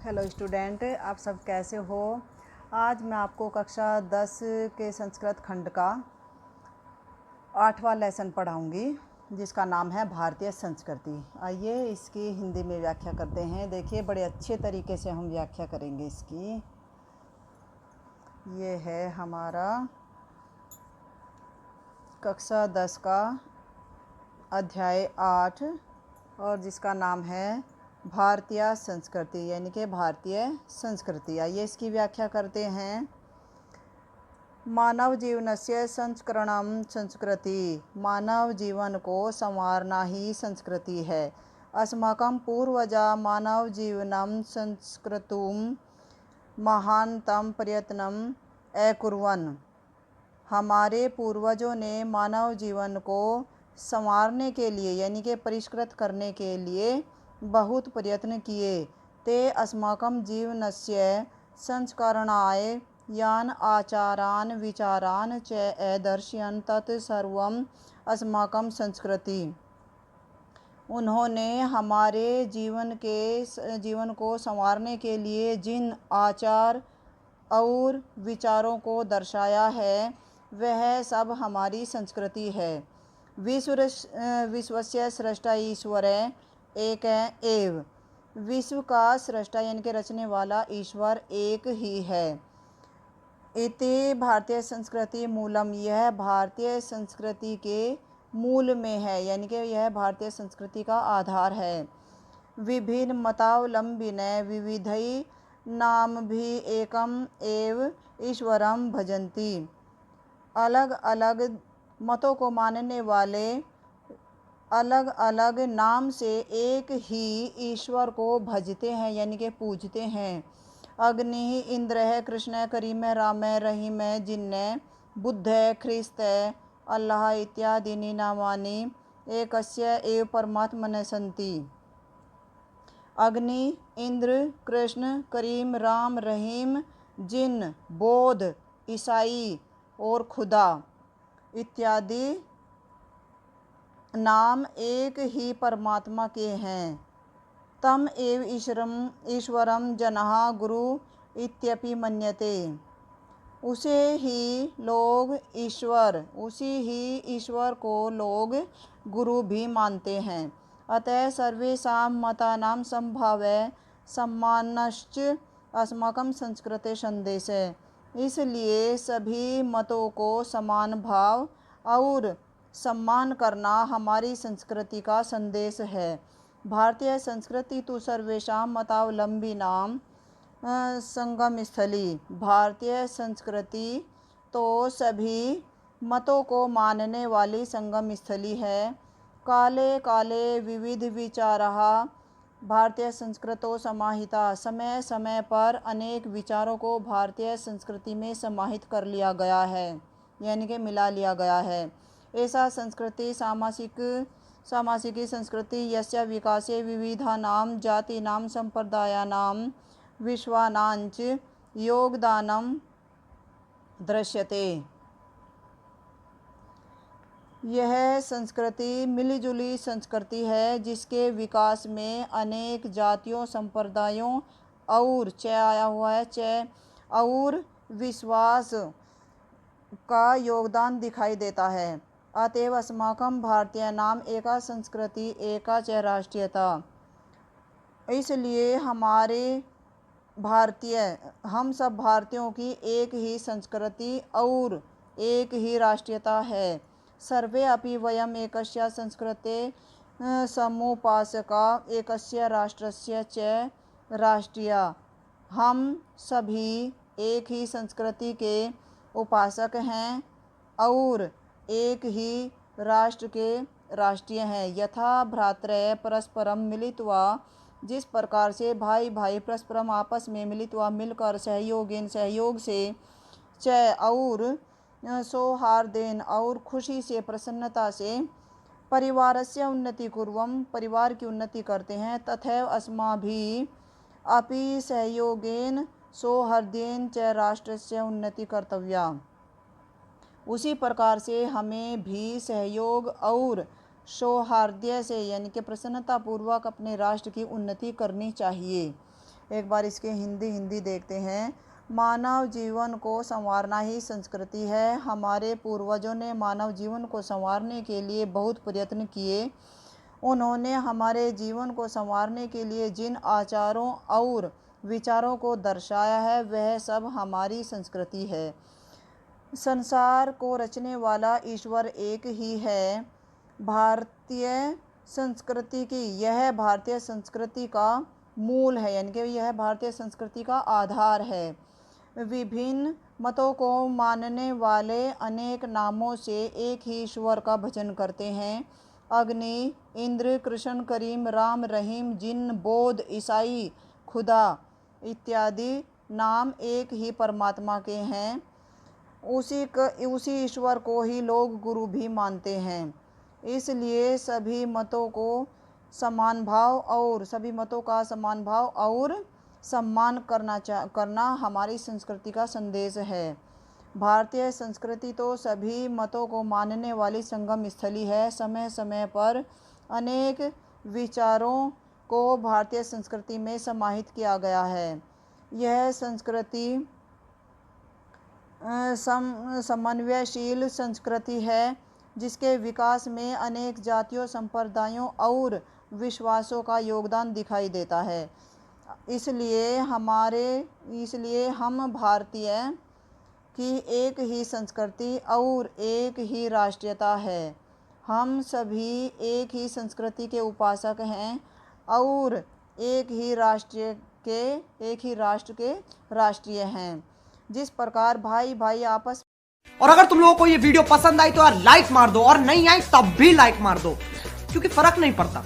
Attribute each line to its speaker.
Speaker 1: Hello student, आप सब कैसे हो। आज मैं आपको कक्षा 10 के संस्कृत खंड का 8वां लेसन पढ़ाऊंगी, जिसका नाम है भारतीय संस्कृति। आइए इसकी हिंदी में व्याख्या करते हैं। देखिए, बड़े अच्छे तरीके से हम व्याख्या करेंगे इसकी। ये है हमारा कक्षा 10 का अध्याय 8 और जिसका नाम है भारतीय संस्कृति, यानी कि भारतीय संस्कृति। आइए इसकी व्याख्या करते हैं। मानव जीवनस्य संस्करणम संस्कृति। मानव जीवन को संवारना ही संस्कृति है। अस्माकं पूर्वजा मानव जीवनम संस्कृतुम महानतम प्रयत्नम अकुर्वन्। हमारे पूर्वजों ने मानव जीवन को संवारने के लिए यानी कि परिष्कृत करने के लिए बहुत प्रयत्न किए। ते अस्माकं जीवनस्य संस्करणाय यान आचारान विचारान च अदर्शयन् तत् सर्वम् अस्माकं संस्कृति। उन्होंने हमारे जीवन को संवारने के लिए जिन आचार और विचारों को दर्शाया है, वह सब हमारी संस्कृति है। विश्वस्य स्रष्टा ईश्वर एक एव। विश्व का स्रष्टा यानी कि रचने वाला ईश्वर एक ही है। इति भारतीय संस्कृति मूलम। यह भारतीय संस्कृति के मूल में है, यानी कि यह भारतीय संस्कृति का आधार है। विभिन्न मतावलंबिन विविधै नाम भी एकम एव ईश्वरम भजन्ति। अलग अलग मतों को मानने वाले अलग अलग नाम से एक ही ईश्वर को भजते हैं, यानी कि पूजते हैं। अग्नि, इंद्र, कृष्ण, करीम, राम, रहीम, जिन्न, बुद्ध, ख्रिस्त, अल्लाह इत्यादीनि नामानि एकस्य एव परमात्मनः सन्ति। अग्नि, इंद्र, कृष्ण, करीम, राम, रहीम, जिन्न, बौद्ध, ईसाई और खुदा इत्यादि नाम एक ही परमात्मा के हैं। तम एव ईश्वरम जनः गुरु इत्यपि मन्यते। उसी ही ईश्वर को लोग गुरु भी मानते हैं। अतः सर्वेषां मतानां समभावे सम्मानश्च अस्माकं संस्कृते संदेशः। इसलिए सभी मतों को समान भाव और सम्मान करना हमारी संस्कृति का संदेश है। भारतीय संस्कृति तो सर्वेषां मतावलंबिनां संगम स्थली। भारतीय संस्कृति तो सभी मतों को मानने वाली संगम स्थली है। काले काले विविध विचाराः भारतीय संस्कृतो समाहिता। समय समय पर अनेक विचारों को भारतीय संस्कृति में समाहित कर लिया गया है, यानी कि मिला लिया गया है। ऐसा संस्कृति सामासिकी संस्कृति यस्य विकासे विविधानां जातीनां संप्रदायानां विश्वानांच योगदानं दृश्यते। यह संस्कृति मिलीजुली संस्कृति है, जिसके विकास में अनेक जातियों, संप्रदायों और आया हुआ है और विश्वास का योगदान दिखाई देता है। अतएव अस्माकं भारतीय नाम एका संस्कृति एका च राष्ट्रीयता। इसलिए हम सब भारतीयों की एक ही संस्कृति और एक ही राष्ट्रीयता है। सर्वे अपि वयम् एकस्य संस्कृते समुपासका एकस्य राष्ट्रस्य च राष्ट्रीया। हम सभी एक ही संस्कृति के उपासक हैं और एक ही राष्ट्र के राष्ट्रीय हैं। यथा भ्रातरः परस्परम मिलित्वा। जिस प्रकार से भाई भाई परस्परम आपस में मिलित्वा मिलकर सहयोग से च और सौहार्देन और खुशी से प्रसन्नता से परिवारस्य उन्नति कुर्वं परिवार की उन्नति करते हैं, तथैव अस्माभिः अपि सहयोगेन सौहार्देन च राष्ट्रस्य उन्नति कर्तव्या। उसी प्रकार से हमें भी सहयोग और सौहार्द से यानी कि प्रसन्नता पूर्वक अपने राष्ट्र की उन्नति करनी चाहिए। एक बार इसके हिंदी देखते हैं। मानव जीवन को संवारना ही संस्कृति है। हमारे पूर्वजों ने मानव जीवन को संवारने के लिए बहुत प्रयत्न किए। उन्होंने हमारे जीवन को संवारने के लिए जिन आचारों और विचारों को दर्शाया है वह सब हमारी संस्कृति है। संसार को रचने वाला ईश्वर एक ही है। भारतीय संस्कृति की यह भारतीय संस्कृति का मूल है, यानी कि यह भारतीय संस्कृति का आधार है। विभिन्न मतों को मानने वाले अनेक नामों से एक ही ईश्वर का भजन करते हैं। अग्नि, इंद्र, कृष्ण, करीम, राम, रहीम, जिन, बौद्ध, ईसाई, खुदा इत्यादि नाम एक ही परमात्मा के हैं। उसी ईश्वर को ही लोग गुरु भी मानते हैं। इसलिए सभी मतों का समान भाव और सम्मान करना हमारी संस्कृति का संदेश है। भारतीय संस्कृति तो सभी मतों को मानने वाली संगम स्थली है। समय समय पर अनेक विचारों को भारतीय संस्कृति में समाहित किया गया है। यह संस्कृति समन्वयशील संस्कृति है जिसके विकास में अनेक जातियों, संप्रदायों और विश्वासों का योगदान दिखाई देता है। इसलिए हम भारतीय की एक ही संस्कृति और एक ही राष्ट्रीयता है। हम सभी एक ही संस्कृति के उपासक हैं और एक ही राष्ट्र के राष्ट्रीय हैं। जिस प्रकार भाई भाई आपस।
Speaker 2: और अगर तुम लोगों को ये वीडियो पसंद आई तो यार लाइक मार दो, और नहीं आई तब भी लाइक मार दो, क्योंकि फर्क नहीं पड़ता।